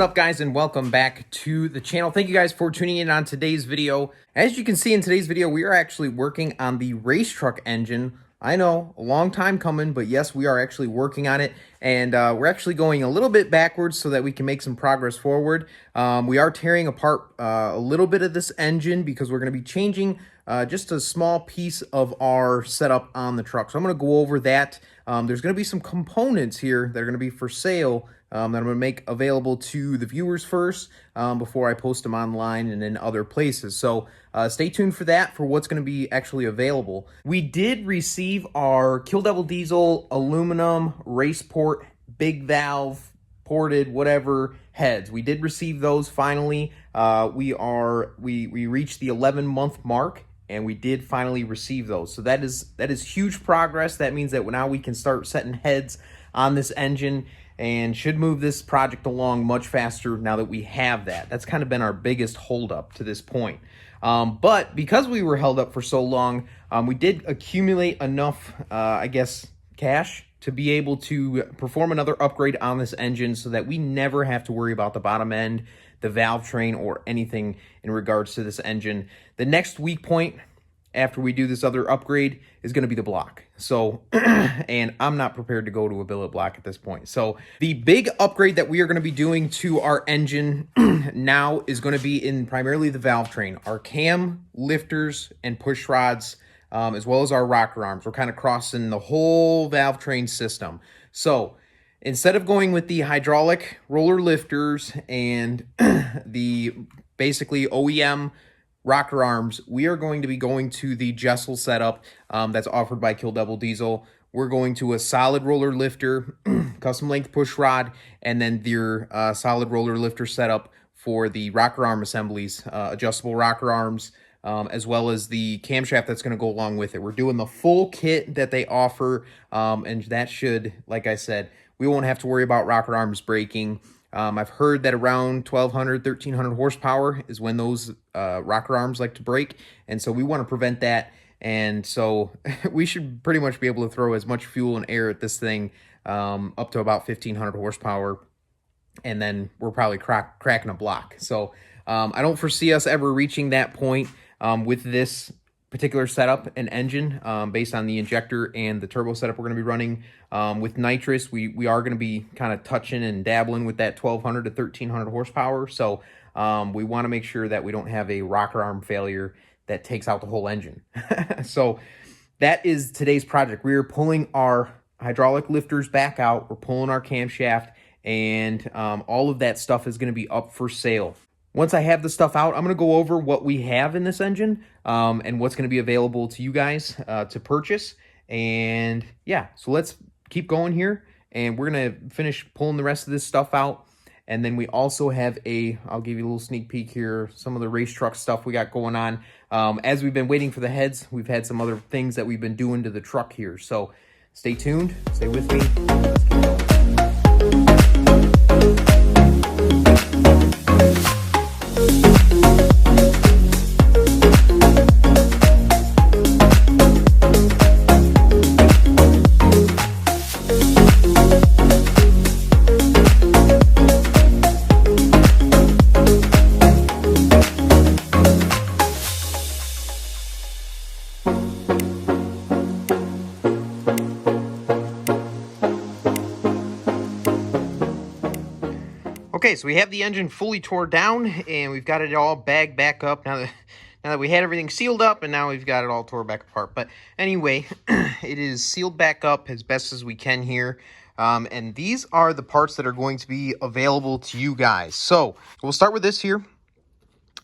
up, guys, and welcome back to the channel. Thank you guys for tuning in on today's video. As you can see in today's video, we are actually working on the race truck engine. I know, a long time coming, but yes, we are actually working on it, and we're actually going a little bit backwards so that we can make some progress forward. We are tearing apart a little bit of this engine because we're going to be changing just a small piece of our setup on the truck. So I'm going to go over that. There's going to be some components here that are going to be for sale that I'm going to make available to the viewers first before I post them online and in other places. So stay tuned for that, for what's going to be actually available. We did receive our Kill Devil Diesel aluminum race port, big valve, ported, whatever heads. We did receive those finally. We reached the 11-month mark, and we did finally receive those. So that is huge progress. That means that now we can start setting heads on this engine and should move this project along much faster now that we have that. That's kind of been our biggest holdup to this point. But because we were held up for so long, we did accumulate enough, I guess, cash to be able to perform another upgrade on this engine so that we never have to worry about the bottom end, the valve train, or anything in regards to this engine. The next weak point after we do this other upgrade is going to be the block. So, and I'm not prepared to go to a billet block at this point. So the big upgrade that we are going to be doing to our engine now is going to be in primarily the valve train, our cam, lifters, and push rods, as well as our rocker arms. We're kind of crossing the whole valve train system. So instead of going with the hydraulic roller lifters and the basically OEM rocker arms, we are going to be going to the Jessel setup that's offered by Kill Devil Diesel. We're going to a solid roller lifter, custom length push rod, and then their solid roller lifter setup for the rocker arm assemblies, adjustable rocker arms, as well as the camshaft that's going to go along with it. We're doing the full kit that they offer, and that should, like I said, we won't have to worry about rocker arms breaking. I've heard that around 1,200, 1,300 horsepower is when those rocker arms like to break, and so we want to prevent that. And so we should pretty much be able to throw as much fuel and air at this thing up to about 1,500 horsepower, and then we're probably cracking a block. So I don't foresee us ever reaching that point with this particular setup and engine based on the injector and the turbo setup we're going to be running. With nitrous, we are going to be kind of touching and dabbling with that 1,200 to 1,300 horsepower. So we want to make sure that we don't have a rocker arm failure that takes out the whole engine. So that is today's project. We are pulling our hydraulic lifters back out. We're pulling our camshaft, and all of that stuff is going to be up for sale. Once I have the stuff out, I'm going to go over what we have in this engine and what's going to be available to you guys to purchase. And yeah, so let's keep going here, and we're going to finish pulling the rest of this stuff out. And then we also have I'll give you a little sneak peek here, some of the race truck stuff we got going on. As we've been waiting for the heads, we've had some other things that we've been doing to the truck here. So stay tuned, stay with me. Let's keep going. Okay, so we have the engine fully tore down, and we've got it all bagged back up now that we had everything sealed up, and now we've got it all tore back apart. But anyway, it is sealed back up as best as we can here. And these are the parts that are going to be available to you guys. So we'll start with this here.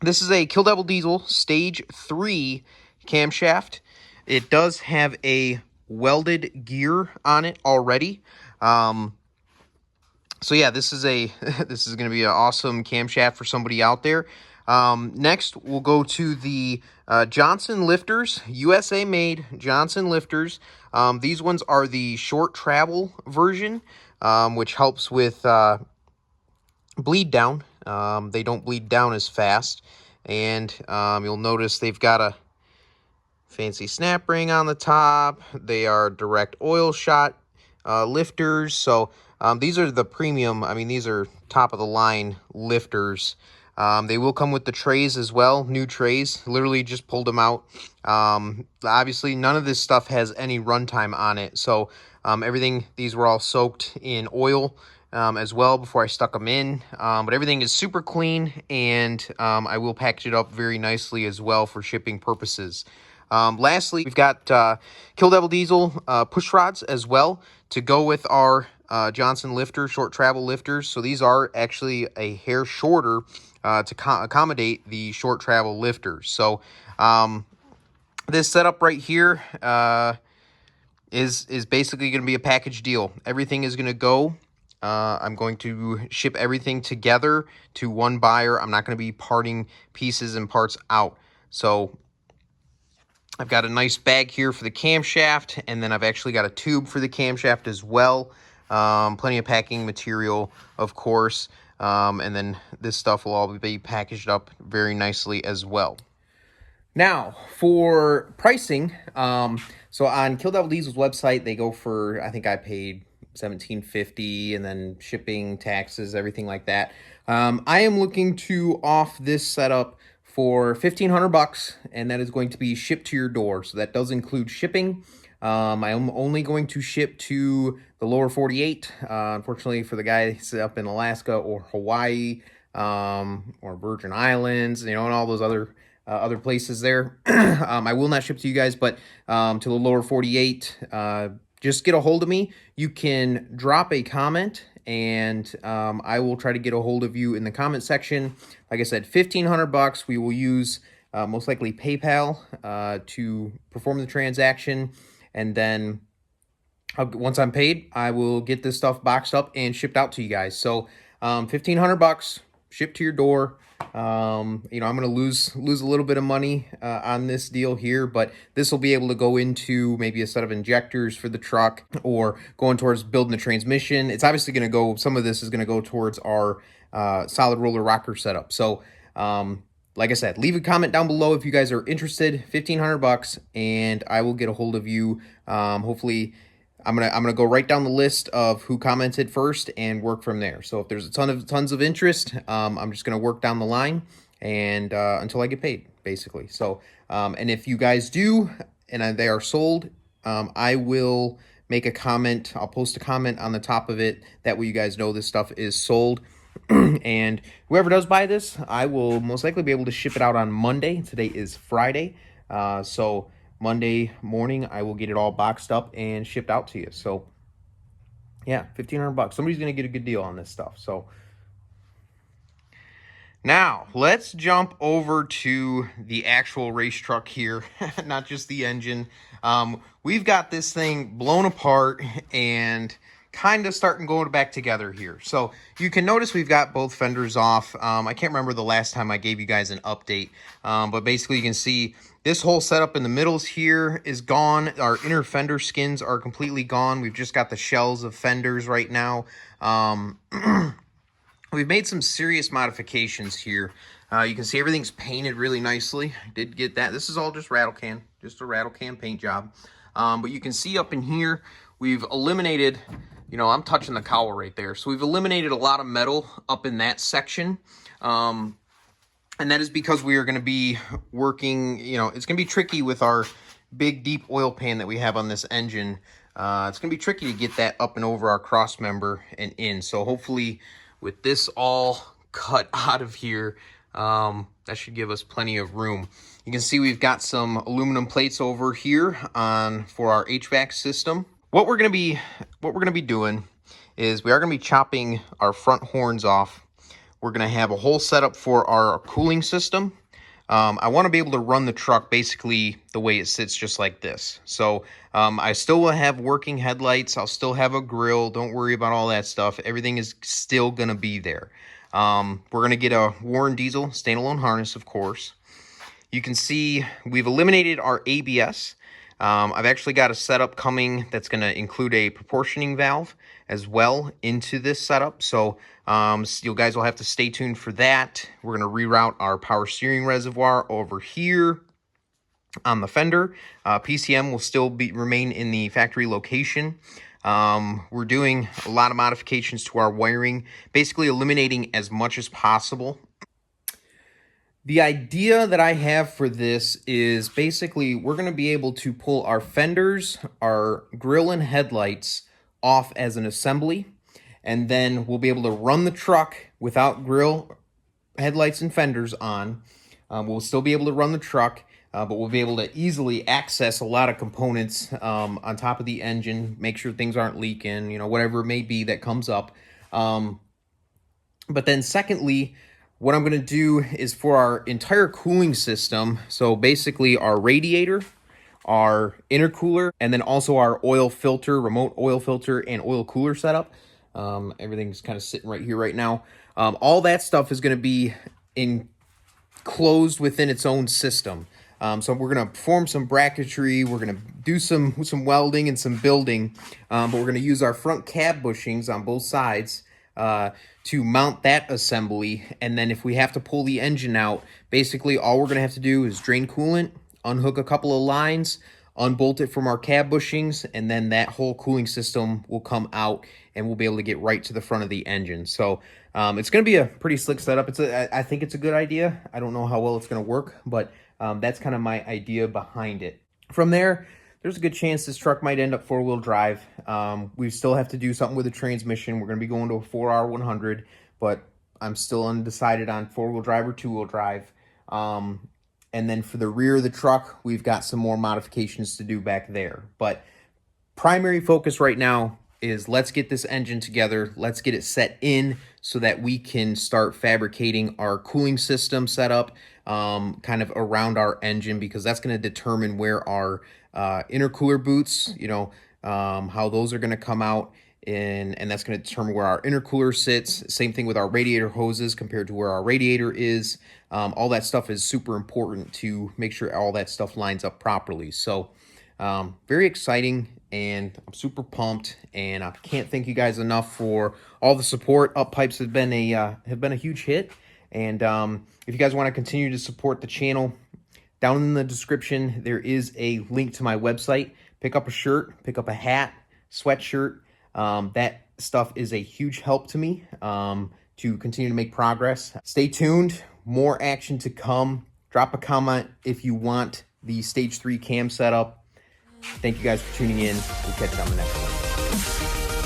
This is a Kill Devil Diesel Stage 3 camshaft. It does have a welded gear on it already. So yeah, this is going to be an awesome camshaft for somebody out there. Next, we'll go to the Johnson lifters, USA made Johnson lifters. These ones are the short travel version, which helps with bleed down. They don't bleed down as fast, and you'll notice they've got a fancy snap ring on the top. They are direct oil shot lifters, so These are the premium, I mean, these are top of the line lifters. They will come with the trays as well, new trays. Literally just pulled them out. Obviously, none of this stuff has any runtime on it. So everything, these were all soaked in oil as well before I stuck them in. But everything is super clean, and I will package it up very nicely as well for shipping purposes. Lastly, we've got Kill Devil Diesel push rods as well to go with our Johnson lifter, short travel lifters. So these are actually a hair shorter to accommodate the short travel lifters. So this setup right here is basically going to be a package deal. Everything is going to go. I'm going to ship everything together to one buyer. I'm not going to be parting pieces and parts out. So I've got a nice bag here for the camshaft, and then I've actually got a tube for the camshaft as well. Plenty of packing material, of course. And then this stuff will all be packaged up very nicely as well. Now, for pricing, so on Kill Devil Diesel's website, they go for, I think I paid $17.50, and then shipping, taxes, everything like that. I am looking to off this setup for $1,500, and that is going to be shipped to your door. So that does include shipping. I am only going to ship to the lower 48. Unfortunately, for the guys up in Alaska or Hawaii, or Virgin Islands, you know, and all those other places there, I will not ship to you guys, but to the lower 48. Just get a hold of me. You can drop a comment, and I will try to get a hold of you in the comment section. Like I said, $1,500. We will use most likely PayPal to perform the transaction, and then once I'm paid, I will get this stuff boxed up and shipped out to you guys. So $1,500 shipped to your door. You know, I'm going to lose a little bit of money on this deal here, but this will be able to go into maybe a set of injectors for the truck, or going towards building the transmission. It's obviously going to go, some of this is going to go towards our solid roller rocker setup. So like I said, leave a comment down below if you guys are interested. $1,500, and I will get a hold of you. Hopefully, I'm gonna go right down the list of who commented first and work from there. So if there's a tons of interest, I'm just gonna work down the line and until I get paid, basically. So and if you guys do and they are sold, I will make a comment. I'll post a comment on the top of it. That way you guys know this stuff is sold. And whoever does buy this, I will most likely be able to ship it out on Monday. Today is Friday, so Monday morning I will get it all boxed up and shipped out to you. So yeah, $1,500. Somebody's gonna get a good deal on this stuff. So now let's jump over to the actual race truck here, not just the engine. We've got this thing blown apart and kind of starting going back together here. So you can notice we've got both fenders off. I can't remember the last time I gave you guys an update, but basically you can see this whole setup in the middles here is gone. Our inner fender skins are completely gone. We've just got the shells of fenders right now. We've made some serious modifications here. You can see everything's painted really nicely. Did get that. This is all just rattle can, just a rattle can paint job. But you can see up in here, we've eliminated, you know, I'm touching the cowl right there. So we've eliminated a lot of metal up in that section. And that is because we are going to be working, you know, it's going to be tricky with our big deep oil pan that we have on this engine. It's going to be tricky to get that up and over our cross member and in. So hopefully with this all cut out of here, that should give us plenty of room. You can see we've got some aluminum plates over here for our HVAC system. What we're going to be doing is we are going to be chopping our front horns off. We're going to have a whole setup for our cooling system. I want to be able to run the truck basically the way it sits, just like this. So I still will have working headlights. I'll still have a grill. Don't worry about all that stuff. Everything is still going to be there. We're going to get a Warren Diesel standalone harness, of course. You can see we've eliminated our ABS. I've actually got a setup coming that's going to include a proportioning valve as well into this setup. So you guys will have to stay tuned for that. We're going to reroute our power steering reservoir over here on the fender. PCM will still remain in the factory location. We're doing a lot of modifications to our wiring, basically eliminating as much as possible. The idea that I have for this is basically we're going to be able to pull our fenders, our grill and headlights off as an assembly, and then we'll be able to run the truck without grill, headlights, and fenders on. We'll still be able to run the truck, but we'll be able to easily access a lot of components on top of the engine, make sure things aren't leaking, whatever it may be that comes up. But then secondly, what I'm going to do is for our entire cooling system, so basically our radiator, our intercooler, and then also our oil filter, remote oil filter, and oil cooler setup. Everything's kind of sitting right here right now. All that stuff is going to be enclosed within its own system. So we're going to form some bracketry, we're going to do some welding and some building, but we're going to use our front cab bushings on both sides to mount that assembly. And then if we have to pull the engine out, basically all we're going to have to do is drain coolant, unhook a couple of lines, unbolt it from our cab bushings, and then that whole cooling system will come out and we'll be able to get right to the front of the engine. So it's going to be a pretty slick setup. I think it's a good idea. I don't know how well it's going to work, but that's kind of my idea behind it. From there, there's a good chance this truck might end up four-wheel drive. We still have to do something with the transmission. We're going to be going to a 4R100, but I'm still undecided on four-wheel drive or two-wheel drive. And then for the rear of the truck, we've got some more modifications to do back there. But primary focus right now is let's get this engine together. Let's get it set in so that we can start fabricating our cooling system setup kind of around our engine, because that's going to determine where our intercooler boots, how those are going to come out, and that's going to determine where our intercooler sits. Same thing with our radiator hoses compared to where our radiator is. All that stuff is super important to make sure all that stuff lines up properly. So very exciting, and I'm super pumped, and I can't thank you guys enough for all the support. Up Pipes have been a huge hit, and if you guys want to continue to support the channel, down in the description there is a link to my website. Pick up a shirt, pick up a hat, sweatshirt. That stuff is a huge help to me to continue to make progress. Stay tuned, more action to come. Drop a comment if you want the stage 3 cam setup. Thank you guys for tuning in. We'll catch you on the next one.